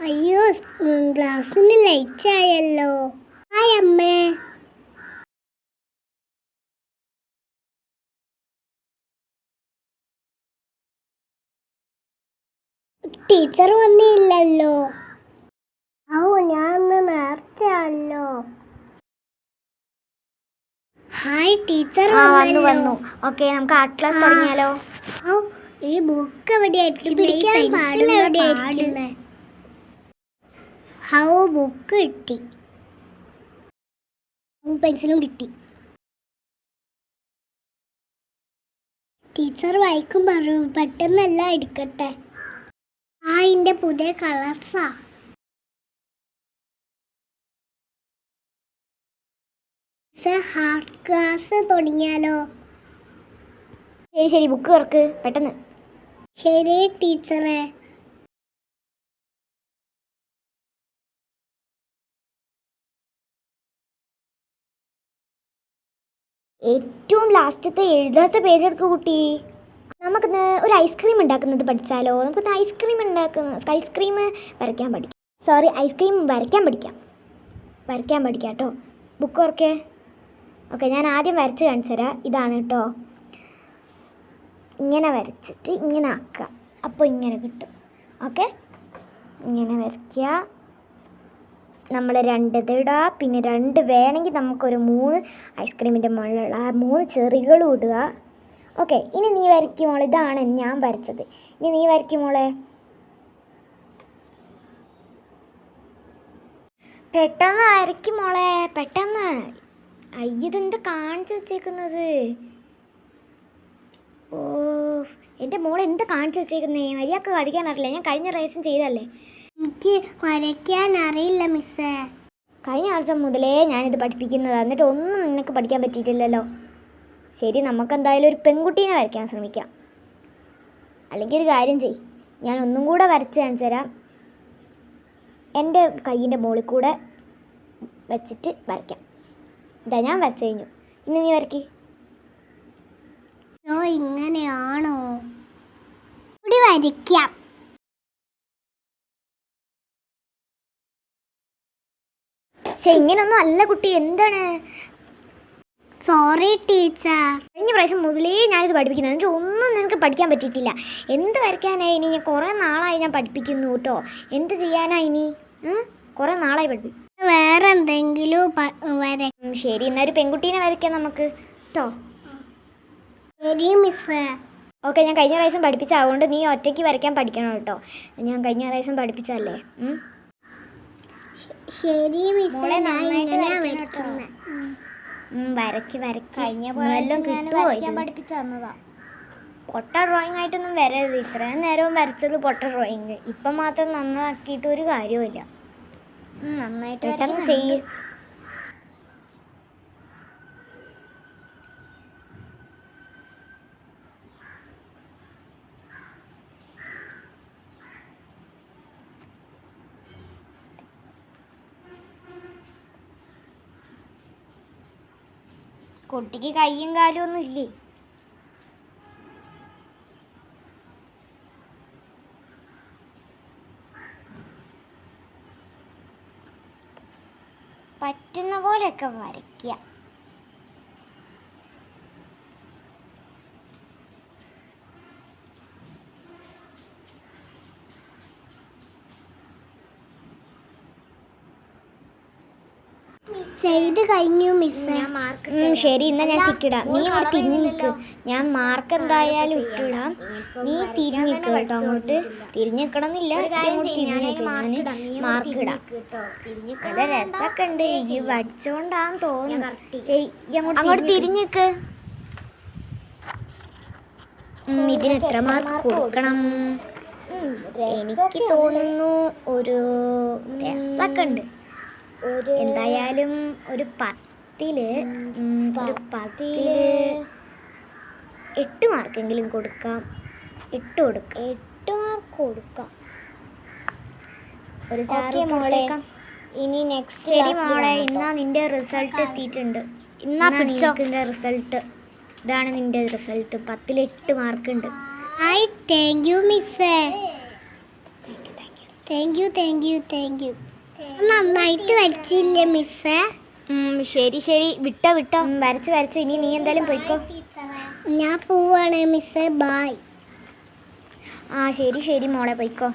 അയ്യോ, ക്ലാസ്സിന് ലേറ്റ് ആയല്ലോ. ഹായ് അമ്മേ. ടീച്ചർ വന്നില്ലല്ലോ. ഞാൻ നേരത്തെ ആണല്ലോ. ഹായ്, ടീച്ചർ വന്നു. ഓക്കെ, നമുക്ക് ആർട്ട് ക്ലാസ് തുടങ്ങിയാലോ? ഈ ബുക്ക് എവിടെയായിരിക്കും? ബുക്ക് കിട്ടി, പെൻസിലും കിട്ടി. ടീച്ചർ വായിക്കും പറയൂ, പെട്ടെന്നല്ല എടുക്കട്ടെ. ഇതിന്റെ പുതിയ കളർസാ. ആർട്ട് ക്ലാസ് തുടങ്ങിയാലോ? ശരി, ബുക്ക് തുറക്ക് പെട്ടെന്ന്. ശരി ടീച്ചറെ. ഏറ്റവും ലാസ്റ്റത്തെ എഴുതാത്ത പേജ് എടുക്കുക കുട്ടി. നമുക്കിന്ന് ഒരു ഐസ്ക്രീം ഉണ്ടാക്കുന്നത് പഠിച്ചാലോ? നമുക്കിന്ന് ഐസ്ക്രീം വരയ്ക്കാൻ പഠിക്കാം. ഐസ്ക്രീം വരയ്ക്കാൻ പഠിക്കാം കേട്ടോ. ബുക്ക് ഓർക്കേ. ഓക്കെ, ഞാൻ ആദ്യം വരച്ച് കാണിച്ചു തരാം. ഇതാണ് കേട്ടോ. ഇങ്ങനെ വരച്ചിട്ട് ഇങ്ങനെ ആക്കുക, അപ്പോൾ ഇങ്ങനെ കിട്ടും. ഓക്കെ, ഇങ്ങനെ വരയ്ക്കുക. നമ്മൾ 2 ഇടുക, പിന്നെ 2 വേണമെങ്കിൽ നമുക്കൊരു 3 ഐസ്ക്രീമിൻ്റെ മുകളിലുള്ള 3 ചെറികളും ഇടുക. ഓക്കെ, ഇനി നീ വരയ്ക്കുമോളെ. ഇതാണ് ഞാൻ വരച്ചത്. ഇനി നീ വരയ്ക്കുമോളെ. പെട്ടെന്ന് വരയ്ക്കുമോളെ, പെട്ടെന്ന്. ഇതെന്താ കാണിച്ചു വെച്ചേക്കുന്നത്? ഓ, എൻ്റെ മോളെ എന്താ കാണിച്ചു വെച്ചേക്കുന്നേ? മര്യാദക്ക് പഠിക്കാൻ അറിയില്ല. ഞാൻ കഴിഞ്ഞ പ്രാവശ്യം ചെയ്തല്ലേ. എനിക്ക് വരയ്ക്കാൻ അറിയില്ല മിസ്സേ. കഴിഞ്ഞ ആഴ്ച മുതലേ ഞാനിത് പഠിപ്പിക്കുന്നതാണ്, എന്നിട്ട് ഒന്നും നിനക്ക് പഠിക്കാൻ പറ്റിയിട്ടില്ലല്ലോ. ശരി, നമുക്കെന്തായാലും ഒരു പെൺകുട്ടീനെ വരയ്ക്കാൻ ശ്രമിക്കാം. അല്ലെങ്കിൽ ഒരു കാര്യം ചെയ്യ്, ഞാൻ ഒന്നും കൂടെ വരച്ച് കാണിച്ചു തരാം. എൻ്റെ കയ്യിൻ്റെ മുകളിൽ കൂടെ വെച്ചിട്ട് വരയ്ക്കാം. ഇതാ, ഞാൻ വരച്ചു കഴിഞ്ഞു. ഇനി നീ വരയ്ക്ക്. ഇങ്ങനെയാണോ? ഇവിടെ വരയ്ക്കാം. ഇങ്ങനൊന്നും അല്ല കുട്ടി. എന്താണ്? Sorry teacher. കഴിഞ്ഞ പ്രാവശ്യം മുതലേ ഞാനിത് പഠിപ്പിക്കുന്നത്, എന്നിട്ട് ഒന്നും നിനക്ക് പഠിക്കാൻ പറ്റിയിട്ടില്ല. എന്ത് വരയ്ക്കാനായി ഇനി? ഞാൻ കുറേ നാളായി ഞാൻ പഠിപ്പിക്കുന്നു കേട്ടോ. എന്ത് ചെയ്യാനാ ഇനി? കുറേ നാളായി പഠിപ്പിക്കും. വേറെ എന്തെങ്കിലും ശരി, എന്നാൽ ഒരു പെൺകുട്ടീനെ വരയ്ക്കാം നമുക്ക് കേട്ടോ. ശരി മിസ്സേ. ഓക്കെ, ഞാൻ കഴിഞ്ഞ പ്രാവശ്യം പഠിപ്പിച്ച, അതുകൊണ്ട് നീ ഒറ്റയ്ക്ക് വരയ്ക്കാൻ പഠിക്കണം കേട്ടോ. ഞാൻ കഴിഞ്ഞ പ്രാവശ്യം പഠിപ്പിച്ചല്ലേ. ശരി മിസ്സേ, പഠിപ്പിച്ചു തന്നതാ. പൊട്ട ഡ്രോയിങ് ആയിട്ടൊന്നും വരരുത്. ഇത്രയും നേരവും വരച്ചത് പൊട്ട ഡ്രോയിങ്. ഇപ്പം മാത്രം നന്നാക്കിയിട്ട് ഒരു കാര്യവുമില്ല. നന്നായിട്ട് ചെയ്യ്. കുട്ടിക്ക് കയ്യും കാലും ഒന്നും ഇല്ലേ? പറ്റുന്ന പോലെയൊക്കെ വരയ്ക്കുക. ചെയ്ത് കഴിഞ്ഞു മിസ്സേ. ശരി, എന്നാ ഞാൻ ടിക്കിടാം. നീ അങ്ങോട്ട് തിരിഞ്ഞു നിൽക്ക്. ഞാൻ മാർക്ക് എന്തായാലും ഇട്ടിടാം. നീ തിരിഞ്ഞു നിൽക്കുക കേട്ടോ. അങ്ങോട്ട് തിരിഞ്ഞു നിൽക്കണമെന്നില്ല, അങ്ങോട്ട് തിരിഞ്ഞു നിൽക്കുക. ഞാൻ മാർക്ക് ഇടാം. നല്ല രസമൊക്കെ ഉണ്ട്. ഈ വടിച്ചോണ്ടാന്ന് തോന്നുന്നു. ശരി, അങ്ങോട്ട് തിരിഞ്ഞു നിൽക്ക്. ഇതിന് എത്ര മാർക്ക് കൊടുക്കണം? എനിക്ക് തോന്നുന്നു ഒരു രസമൊക്കെ ഉണ്ട്. എന്തായാലും ഒരു 10ൽ 8 മാർക്കെങ്കിലും കൊടുക്കാം. 8 മാർക്ക് കൊടുക്കാം. ഒരു മോളെ. ഇനി നെക്സ്റ്റ്. ശരി മോളെ, ഇന്നാ നിന്റെ റിസൾട്ട് എത്തിയിട്ടുണ്ട്. ഇന്നാ പിടിച്ചോക്കിൻ്റെ റിസൾട്ട്. ഇതാണ് നിന്റെ റിസൾട്ട്. 10ൽ 8 മാർക്കുണ്ട്. താങ്ക് യു മിസ്സേ. Thank you thank you thank you. നന്നായിട്ട് വരച്ചില്ലേ മിസ്സേ? ശരി ശരി, വിട്ടോ വിട്ടോ, വരച്ചു വരച്ചു. ഇനി നീ എന്തായാലും പോയിക്കോ. ഞാൻ പോവാണ് മിസ്സേ. ബായ്. ആ ശരി ശരി മോളെ, പോയിക്കോ.